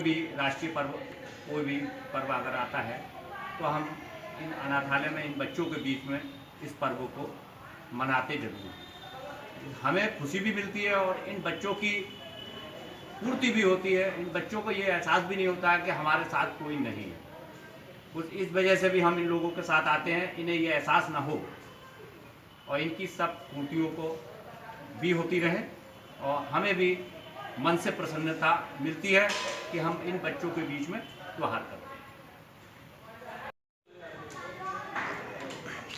भी राष्ट्रीय पर्व, कोई भी पर्व अगर आता है तो हम इन अनाथालय में इन बच्चों के बीच में इस पर्व को मनाते जरूर। हमें खुशी भी मिलती है और इन बच्चों की पूर्ति भी होती है। इन बच्चों को ये एहसास भी नहीं होता है कि हमारे साथ कोई नहीं है। कुछ इस वजह से भी हम इन लोगों के साथ आते हैं, इन्हें ये एहसास ना हो और इनकी सब पूर्तियों को भी होती रहे और हमें भी मन से प्रसन्नता मिलती है कि हम इन बच्चों के बीच में त्योहार करते हैं।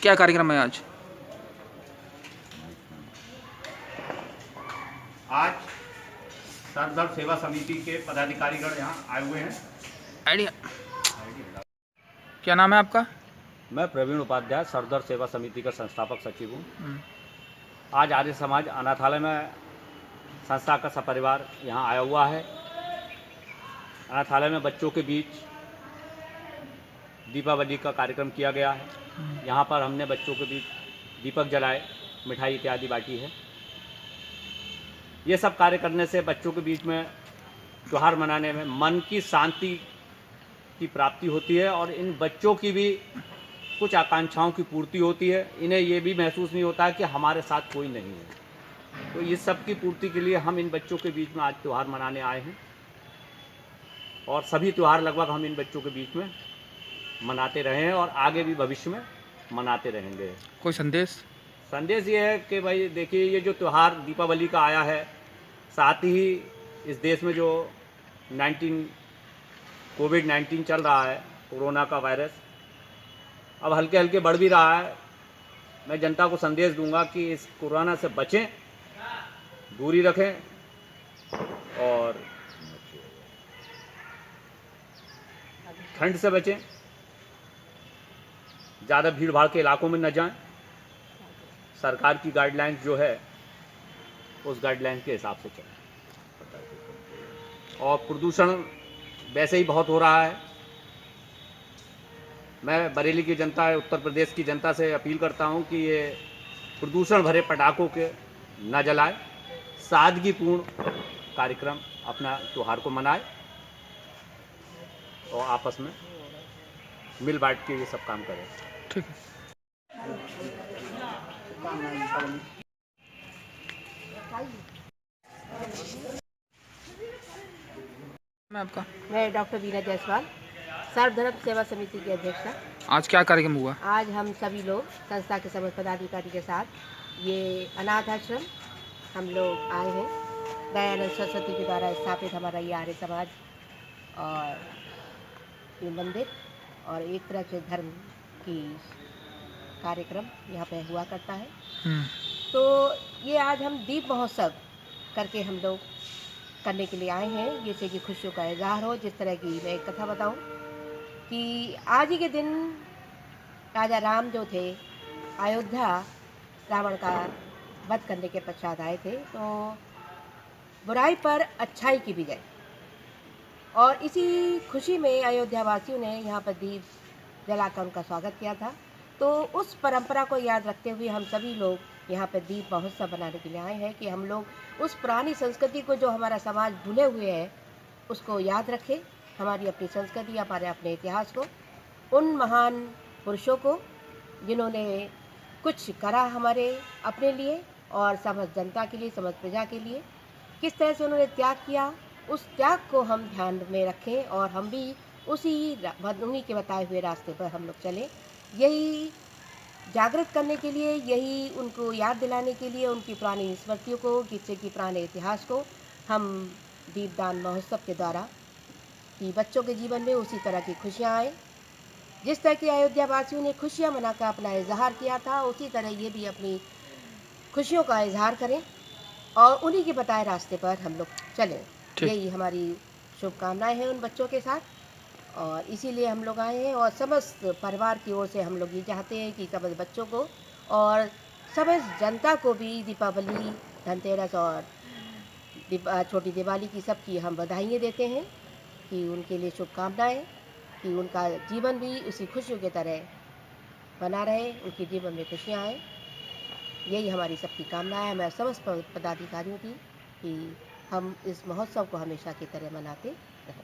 क्या कार्यक्रम है आज? आज सर्वधर्म सेवा समिति के पदाधिकारीगण यहाँ आए हुए हैं। आइडिया क्या नाम है आपका? मैं प्रवीण उपाध्याय सर्वधर्म सेवा समिति का संस्थापक सचिव हूँ। आज आर्य समाज अनाथालय में संस्था का सपरिवार यहाँ आया हुआ है। अनाथालय में बच्चों के बीच दीपावली का कार्यक्रम किया गया है। यहाँ पर हमने बच्चों के बीच दीपक जलाए, मिठाई इत्यादि बांटी है। ये सब कार्य करने से बच्चों के बीच में त्यौहार मनाने में मन की शांति की प्राप्ति होती है और इन बच्चों की भी कुछ आकांक्षाओं की पूर्ति होती है। इन्हें ये भी महसूस नहीं होता है कि हमारे साथ कोई नहीं है। तो इस सब की पूर्ति के लिए हम इन बच्चों के बीच में आज त्यौहार मनाने आए हैं और सभी त्यौहार लगभग हम इन बच्चों के बीच में मनाते रहे हैं और आगे भी भविष्य में मनाते रहेंगे। कोई संदेश? संदेश ये है कि भाई देखिए, ये जो त्यौहार दीपावली का आया है, साथ ही इस देश में जो कोविड-19 चल रहा है, कोरोना का वायरस अब हल्के हल्के बढ़ भी रहा है। मैं जनता को संदेश दूंगा कि इस कोरोना से बचें, दूरी रखें और ठंड से बचें, ज़्यादा भीड़ भाड़ के इलाकों में न जाएं। सरकार की गाइडलाइंस जो है उस गाइडलाइंस के हिसाब से चलें। और प्रदूषण वैसे ही बहुत हो रहा है। मैं बरेली की जनता, उत्तर प्रदेश की जनता से अपील करता हूं कि ये प्रदूषण भरे पटाखों के न जलाए, सादगीपूर्ण कार्यक्रम अपना त्यौहार को मनाए और आपस में मिल बांट के ये सब काम करें। ठीक है। मैं आपका? मैं डॉक्टर बीना जायसवाल, सर्वधर्म सेवा समिति की अध्यक्षा। आज क्या कार्यक्रम हुआ? आज हम सभी लोग संस्था के समस्त पदाधिकारी के साथ ये अनाथ आश्रम हम लोग आए हैं। दयानंद सरस्वती के द्वारा स्थापित हमारा ये आर्य समाज और ये मंदिर और एक तरह के धर्म की कार्यक्रम यहाँ पे हुआ करता है। तो ये आज हम दीप महोत्सव करके हम लोग करने के लिए आए हैं, जिससे कि खुशियों का इजहार हो। जिस तरह की मैं एक कथा बताऊं कि आज ही के दिन राजा राम जो थे, अयोध्या रावण का वध करने के पश्चात आए थे, तो बुराई पर अच्छाई की विजय, और इसी खुशी में अयोध्या वासियों ने यहाँ पर दीप जलाकर उनका स्वागत किया था। तो उस परंपरा को याद रखते हुए हम सभी लोग यहाँ पर दीप महोत्सव बनाने के लिए आए हैं कि हम लोग उस पुरानी संस्कृति को, जो हमारा समाज भूले हुए है, उसको याद रखें। हमारी अपनी संस्कृति, हमारे अपने इतिहास को, उन महान पुरुषों को जिन्होंने कुछ करा हमारे अपने लिए और समस्त जनता के लिए, समस्त प्रजा के लिए, किस तरह से उन्होंने त्याग किया, उस त्याग को हम ध्यान में रखें और हम भी उन्हीं के बताए हुए रास्ते पर हम लोग चलें। यही जागृत करने के लिए, यही उनको याद दिलाने के लिए, उनकी पुरानी स्मृतियों को, जिससे कि पुराने इतिहास को हम दीपदान महोत्सव के द्वारा कि बच्चों के जीवन में उसी तरह की खुशियाँ आए। जिस तरह की अयोध्या वासियों ने खुशियाँ मनाकर अपना इजहार किया था, उसी तरह ये भी अपनी खुशियों का इजहार करें और उन्हीं के बताए रास्ते पर हम लोग चलें। यही हमारी शुभकामनाएं हैं उन बच्चों के साथ, और इसीलिए हम लोग आए हैं। और समस्त परिवार की ओर से हम लोग ये चाहते हैं कि समस्त बच्चों को और समस्त जनता को भी दीपावली, धनतेरस और छोटी दिवाली की सबकी हम बधाइयाँ देते हैं कि उनके लिए शुभकामनाएं, कि उनका जीवन भी उसी खुशियों की तरह बना रहे, उनके जीवन में खुशियाँ आए। यही हमारी सबकी कामना है, हमारे समस्त पदाधिकारियों की, कि हम इस महोत्सव को हमेशा की तरह मनाते रहें।